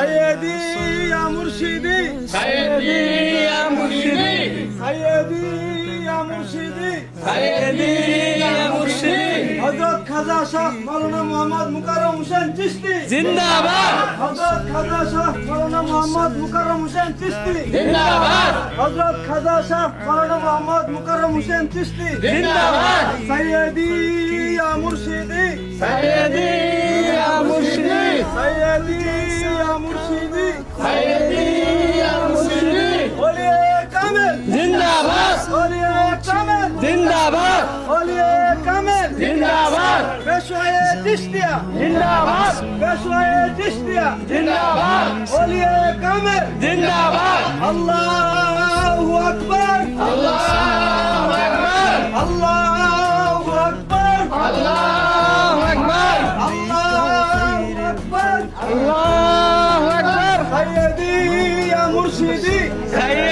সাইয়েদি ইয়া মুর্শিদি সাইয়েদি ইয়া মুর্শিদি সাইয়েদি ইয়া মুর্শিদি সাইয়েদি ইয়া মুর্শিদি হযরত খাজা শাহ মাওলানা মোহাম্মদ মুকাররম হোসেন চিশতি জিন্দাবাদ হযরত খাজা শাহ মাওলানা মোহাম্মদ মুকাররম হোসেন চিশতি জিন্দাবাদ হযরত খাজা শাহ মাওলানা মোহাম্মদ মুকাররম হোসেন চিশতি জিন্দাবাদ সাইয়েদি ইয়া মুর্শিদি সাইয়েদি ইয়া মুর্শিদি সাইয়েদি ইয়া মুর্শিদি সাইয়েদি ইয়া মুর্শিদি ওলিয়ে কামেল জিন্দাবাদ ওলিয়ে কামেল জিন্দাবাদ ওলিয়ে কামেল জিন্দাবাদ পেশওয়ায়ে চিশতিয়া জিন্দাবাদ পেশওয়ায়ে চিশতিয়া জিন্দাবাদ ওলিয়ে কামেল জিন্দাবাদ আল্লাহু আকবার আল্লাহু আকবার আল্লাহু আকবার আল্লাহু আকবার আল্লাহু আকবার আল্লাহু আকবার সাইয়েদি ইয়া মুর্শিদি সাইয়েদি